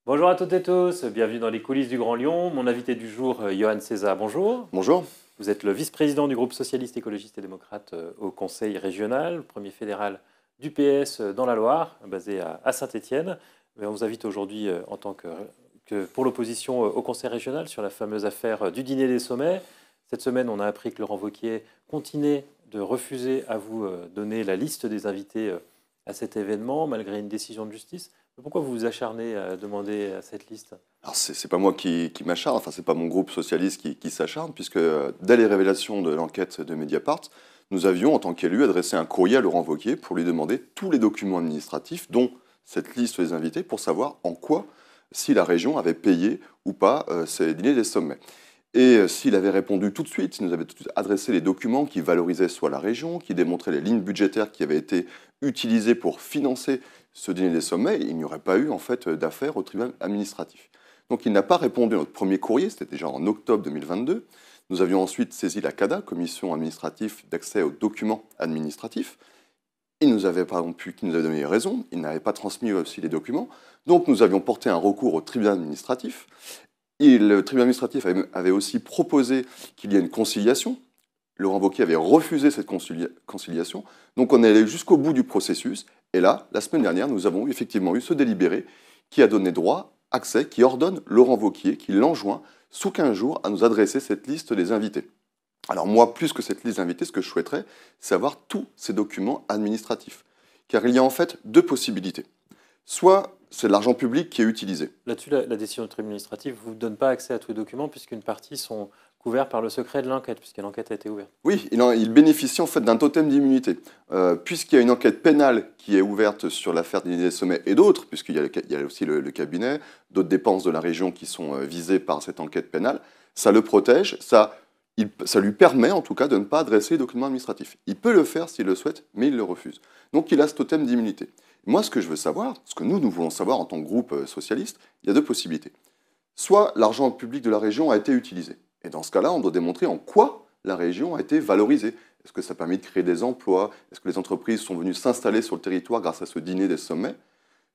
Bonjour à toutes et tous, bienvenue dans les coulisses du Grand Lyon. Mon invité du jour, Johan César, bonjour. Bonjour. Vous êtes le vice-président du groupe socialiste, écologiste et démocrate au Conseil régional, premier fédéral du PS dans la Loire, basé à Saint-Étienne. On vous invite aujourd'hui en tant que pour l'opposition au Conseil régional sur la fameuse affaire du dîner des sommets. Cette semaine, on a appris que Laurent Wauquiez continuait de refuser à vous donner la liste des invités à cet événement, malgré une décision de justice. Pourquoi vous vous acharnez à demander à cette liste? Alors c'est pas moi qui m'acharne, enfin c'est pas mon groupe socialiste qui s'acharne, puisque dès les révélations de l'enquête de Mediapart, nous avions en tant qu'élus adressé un courrier à Laurent Wauquiez pour lui demander tous les documents administratifs, dont cette liste des invités, pour savoir en quoi si la région avait payé ou pas ces dîners des sommets. Et s'il avait répondu tout de suite, s'il nous avait tout de suite adressé les documents qui valorisaient soit la région, qui démontraient les lignes budgétaires qui avaient été utilisées pour financer ce dîner des sommets, il n'y aurait pas eu en fait d'affaire au tribunal administratif. Donc il n'a pas répondu à notre premier courrier, c'était déjà en octobre 2022. Nous avions ensuite saisi la CADA, Commission administrative d'accès aux documents administratifs. Il nous avait pas non plus, qui nous avait donné raison, il n'avait pas transmis aussi les documents. Donc nous avions porté un recours au tribunal administratif. Et le tribunal administratif avait aussi proposé qu'il y ait une conciliation. Laurent Wauquiez avait refusé cette conciliation. Donc on est allé jusqu'au bout du processus. Et là, la semaine dernière, nous avons effectivement eu ce délibéré qui a donné droit, accès, qui ordonne Laurent Wauquiez, qui l'enjoint, sous 15 jours, à nous adresser cette liste des invités. Alors moi, plus que cette liste d'invités, ce que je souhaiterais, c'est avoir tous ces documents administratifs. Car il y a en fait deux possibilités. Soit c'est de l'argent public qui est utilisé. Là-dessus, la décision du tribunal administratif ne vous donne pas accès à tous les documents puisqu'une partie sont couverts par le secret de l'enquête, puisque l'enquête a été ouverte. Oui, il bénéficie en fait d'un totem d'immunité. Puisqu'il y a une enquête pénale qui est ouverte sur l'affaire des sommets et d'autres, puisqu'il y a aussi le cabinet, d'autres dépenses de la région qui sont visées par cette enquête pénale, ça le protège, ça lui permet en tout cas de ne pas adresser les documents administratifs. Il peut le faire s'il le souhaite, mais il le refuse. Donc il a ce totem d'immunité. Moi, ce que je veux savoir, ce que nous voulons savoir en tant que groupe socialiste, il y a deux possibilités. Soit l'argent public de la région a été utilisé. Et dans ce cas-là, on doit démontrer en quoi la région a été valorisée. Est-ce que ça a permis de créer des emplois? Est-ce que les entreprises sont venues s'installer sur le territoire grâce à ce dîner des sommets?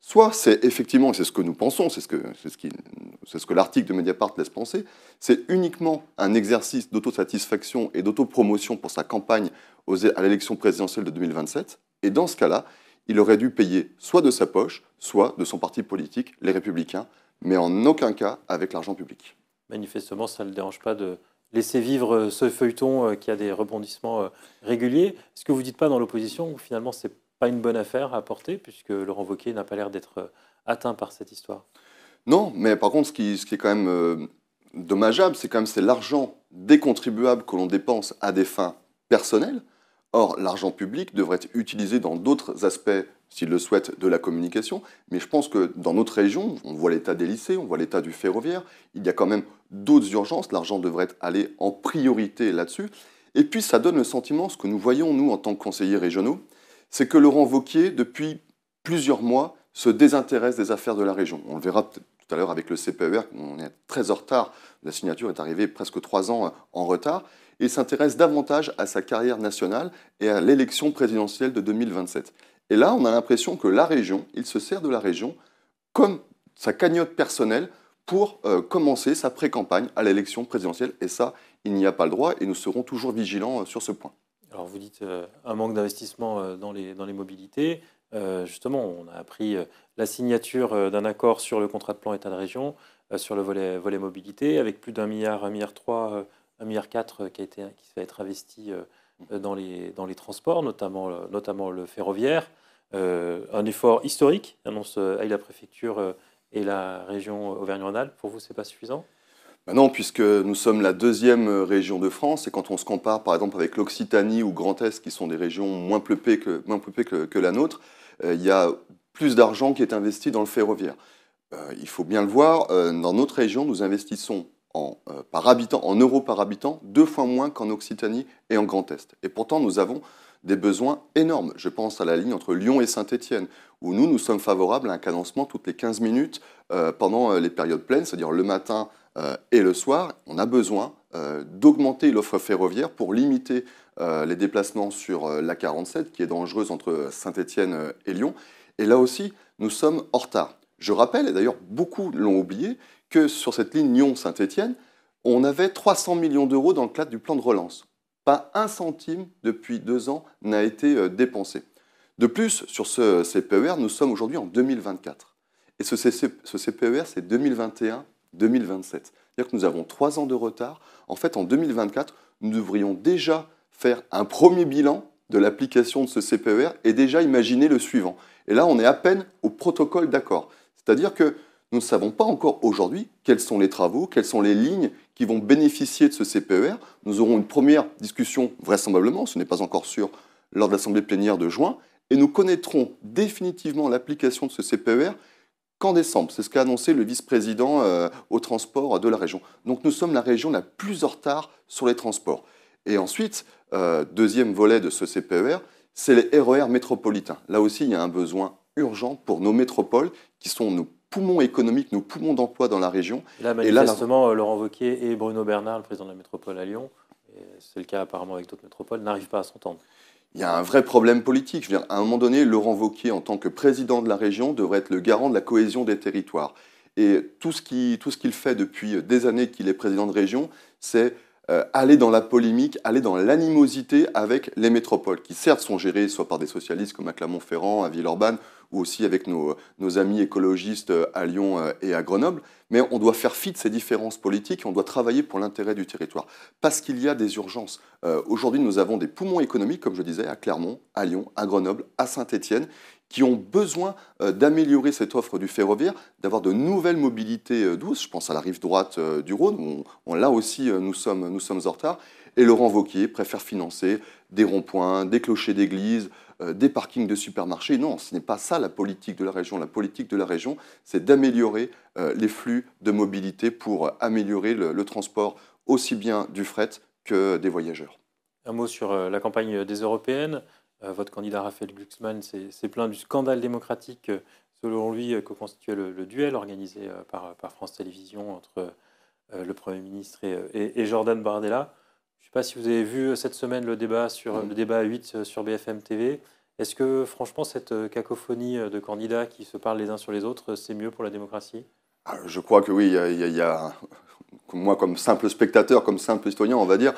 Soit c'est effectivement, et c'est ce que nous pensons, c'est ce que l'article de Mediapart laisse penser, c'est uniquement un exercice d'autosatisfaction et d'autopromotion pour sa campagne à l'élection présidentielle de 2027. Et dans ce cas-là, il aurait dû payer soit de sa poche, soit de son parti politique, les Républicains, mais en aucun cas avec l'argent public. Manifestement, ça ne le dérange pas de laisser vivre ce feuilleton qui a des rebondissements réguliers. Ce que vous ne dites pas dans l'opposition, où finalement, ce n'est pas une bonne affaire à porter, puisque Laurent Wauquiez n'a pas l'air d'être atteint par cette histoire. Non, mais par contre, ce qui est quand même dommageable, c'est l'argent des contribuables que l'on dépense à des fins personnelles. Or, l'argent public devrait être utilisé dans d'autres aspects, s'il le souhaite, de la communication. Mais je pense que dans notre région, on voit l'état des lycées, on voit l'état du ferroviaire, il y a quand même d'autres urgences. L'argent devrait aller en priorité là-dessus. Et puis, ça donne le sentiment, ce que nous voyons, nous, en tant que conseillers régionaux, c'est que Laurent Wauquiez, depuis plusieurs mois, se désintéresse des affaires de la région. On le verra tout à l'heure avec le CPER, on est très en retard. La signature est arrivée presque 3 ans en retard. Il s'intéresse davantage à sa carrière nationale et à l'élection présidentielle de 2027. Et là, on a l'impression que la région, il se sert de la région comme sa cagnotte personnelle pour commencer sa pré-campagne à l'élection présidentielle. Et ça, il n'y a pas le droit et nous serons toujours vigilants sur ce point. Alors vous dites un manque d'investissement dans les mobilités. Justement, on a appris la signature d'un accord sur le contrat de plan État de région, sur le volet mobilité, avec plus d'1 milliard, 1,3 milliard, 1,4 milliard qui va être investi dans les transports, notamment le ferroviaire. Un effort historique, annonce avec la préfecture et la région Auvergne-Rhône-Alpes. Pour vous, ce n'est pas suffisant? Ben non, puisque nous sommes la deuxième région de France, et quand on se compare par exemple avec l'Occitanie ou Grand Est, qui sont des régions moins peuplées que la nôtre, il y a plus d'argent qui est investi dans le ferroviaire. Il faut bien le voir, dans notre région, nous investissons par habitant, en euros par habitant, 2 fois moins qu'en Occitanie et en Grand Est. Et pourtant, nous avons des besoins énormes. Je pense à la ligne entre Lyon et Saint-Étienne, où nous sommes favorables à un cadencement toutes les 15 minutes pendant les périodes pleines, c'est-à-dire le matin et le soir. On a besoin d'augmenter l'offre ferroviaire pour limiter les déplacements sur la 47, qui est dangereuse entre Saint-Étienne et Lyon. Et là aussi, nous sommes en retard. Je rappelle, et d'ailleurs beaucoup l'ont oublié, que sur cette ligne Lyon-Saint-Étienne, on avait 300 millions d'euros dans le cadre du plan de relance. Pas un centime depuis 2 ans n'a été dépensé. De plus, sur ce CPER, nous sommes aujourd'hui en 2024. Et ce CPER, c'est 2021-2027. C'est-à-dire que nous avons 3 ans de retard. En fait, en 2024, nous devrions déjà faire un premier bilan de l'application de ce CPER et déjà imaginer le suivant. Et là, on est à peine au protocole d'accord. C'est-à-dire que nous ne savons pas encore aujourd'hui quels sont les travaux, quelles sont les lignes qui vont bénéficier de ce CPER. Nous aurons une première discussion, vraisemblablement, ce n'est pas encore sûr, lors de l'Assemblée plénière de juin, et nous connaîtrons définitivement l'application de ce CPER qu'en décembre. C'est ce qu'a annoncé le vice-président au transport de la région. Donc nous sommes la région la plus en retard sur les transports. Et ensuite, deuxième volet de ce CPER, c'est les RER métropolitains. Là aussi, il y a un besoin urgent pour nos métropoles, qui sont nos poumons économiques, nos poumons d'emploi dans la région. Et là, manifestement, Laurent Wauquiez et Bruno Bernard, le président de la métropole à Lyon, et c'est le cas apparemment avec d'autres métropoles, n'arrivent pas à s'entendre. Il y a un vrai problème politique. Je veux dire, à un moment donné, Laurent Wauquiez, en tant que président de la région, devrait être le garant de la cohésion des territoires. Et tout ce qu'il fait depuis des années qu'il est président de région, c'est aller dans la polémique, aller dans l'animosité avec les métropoles, qui certes sont gérées soit par des socialistes comme à Clermont-Ferrand, à Villeurbanne, ou aussi avec nos amis écologistes à Lyon et à Grenoble. Mais on doit faire fi de ces différences politiques et on doit travailler pour l'intérêt du territoire. Parce qu'il y a des urgences. Aujourd'hui, nous avons des poumons économiques, comme je disais, à Clermont, à Lyon, à Grenoble, à Saint-Étienne, qui ont besoin d'améliorer cette offre du ferroviaire, d'avoir de nouvelles mobilités douces. Je pense à la rive droite du Rhône, là aussi nous sommes en retard. Et Laurent Wauquiez préfère financer des ronds-points, des clochers d'église, des parkings de supermarchés. Non, ce n'est pas ça la politique de la région. La politique de la région, c'est d'améliorer les flux de mobilité pour améliorer le transport aussi bien du fret que des voyageurs. Un mot sur la campagne des européennes. Votre candidat Raphaël Glucksmann s'est plaint du scandale démocratique, selon lui, que constituait le duel organisé par France Télévisions entre le Premier ministre et Jordan Bardella. Je ne sais pas si vous avez vu cette semaine le débat à 8 sur BFM TV. Est-ce que, franchement, cette cacophonie de candidats qui se parlent les uns sur les autres, c'est mieux pour la démocratie ? Je crois que oui, moi, comme simple spectateur, comme simple citoyen, on va dire,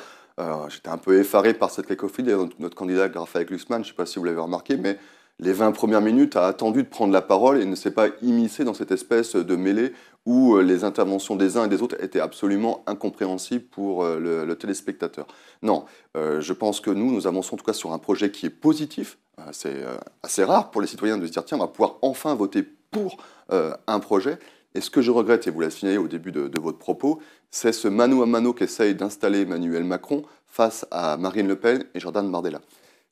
j'étais un peu effaré par cette cacophonie. Notre candidat, Raphaël Glucksmann, je ne sais pas si vous l'avez remarqué, mais les 20 premières minutes a attendu de prendre la parole et ne s'est pas immiscé dans cette espèce de mêlée où les interventions des uns et des autres étaient absolument incompréhensibles pour le téléspectateur. Non, je pense que nous avançons en tout cas sur un projet qui est positif. C'est assez rare pour les citoyens de se dire, tiens, on va pouvoir enfin voter pour un projet. Et ce que je regrette, et vous l'avez signalé au début de votre propos, c'est ce mano à mano qu'essaye d'installer Emmanuel Macron face à Marine Le Pen et Jordan Bardella.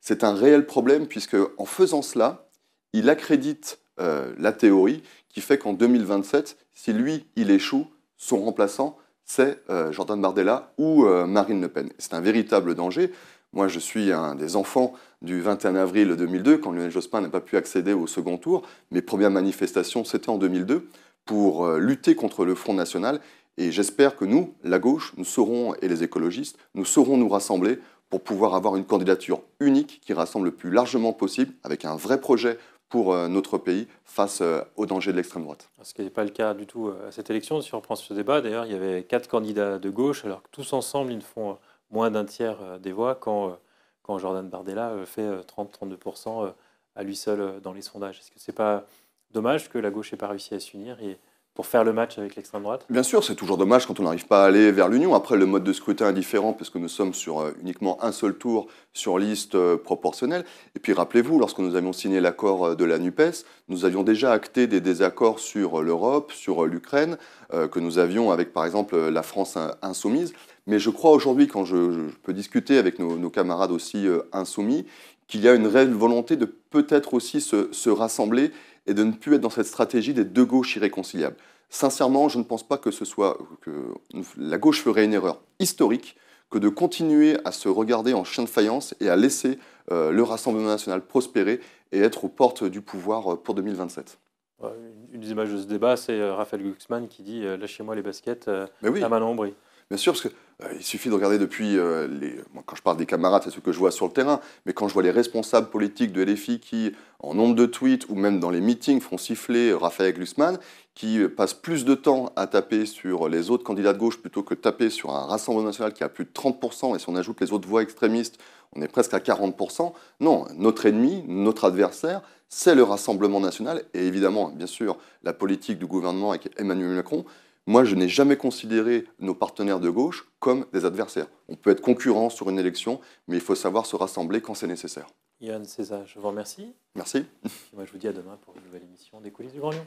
C'est un réel problème puisque en faisant cela, il accrédite la théorie qui fait qu'en 2027, si lui, il échoue, son remplaçant, c'est Jordan Bardella ou Marine Le Pen. C'est un véritable danger. Moi, je suis un des enfants du 21 avril 2002, quand Lionel Jospin n'a pas pu accéder au second tour. Mes premières manifestations, c'était en 2002, pour lutter contre le Front National. Et j'espère que nous, la gauche, nous saurons, et les écologistes, nous saurons nous rassembler pour pouvoir avoir une candidature unique qui rassemble le plus largement possible, avec un vrai projet pour notre pays face aux dangers de l'extrême droite. Ce qui n'est pas le cas du tout à cette élection. Si on reprend ce débat, d'ailleurs, il y avait 4 candidats de gauche, alors que tous ensemble, ils ne font moins d'un tiers des voix quand Jordan Bardella fait 30-32% à lui seul dans les sondages. Est-ce que ce n'est pas dommage que la gauche n'ait pas réussi à s'unir pour faire le match avec l'extrême droite? Bien sûr, c'est toujours dommage quand on n'arrive pas à aller vers l'union. Après, le mode de scrutin est différent parce que nous sommes sur uniquement un seul tour sur liste proportionnelle. Et puis rappelez-vous, lorsque nous avions signé l'accord de la NUPES, nous avions déjà acté des désaccords sur l'Europe, sur l'Ukraine, que nous avions avec par exemple la France insoumise. Mais je crois aujourd'hui, quand je peux discuter avec nos camarades aussi insoumis, qu'il y a une réelle volonté de peut-être aussi se rassembler et de ne plus être dans cette stratégie des deux gauches irréconciliables. Sincèrement, je ne pense pas que la gauche ferait une erreur historique que de continuer à se regarder en chien de faïence et à laisser le Rassemblement national prospérer et être aux portes du pouvoir pour 2027. Une des images de ce débat, c'est Raphaël Glucksmann qui dit « Lâchez-moi les baskets, Mais oui. la main en bris ». Bien sûr, parce que il suffit de regarder depuis, moi, quand je parle des camarades, c'est ce que je vois sur le terrain, mais quand je vois les responsables politiques de LFI qui, en nombre de tweets ou même dans les meetings, font siffler Raphaël Glucksmann, qui passent plus de temps à taper sur les autres candidats de gauche plutôt que de taper sur un Rassemblement national qui a plus de 30%, et si on ajoute les autres voix extrémistes, on est presque à 40%. Non, notre ennemi, notre adversaire, c'est le Rassemblement national, et évidemment, bien sûr, la politique du gouvernement avec Emmanuel Macron. Moi, je n'ai jamais considéré nos partenaires de gauche comme des adversaires. On peut être concurrents sur une élection, mais il faut savoir se rassembler quand c'est nécessaire. Yann César, je vous remercie. Merci. Et moi, je vous dis à demain pour une nouvelle émission des coulisses du Grand Lyon.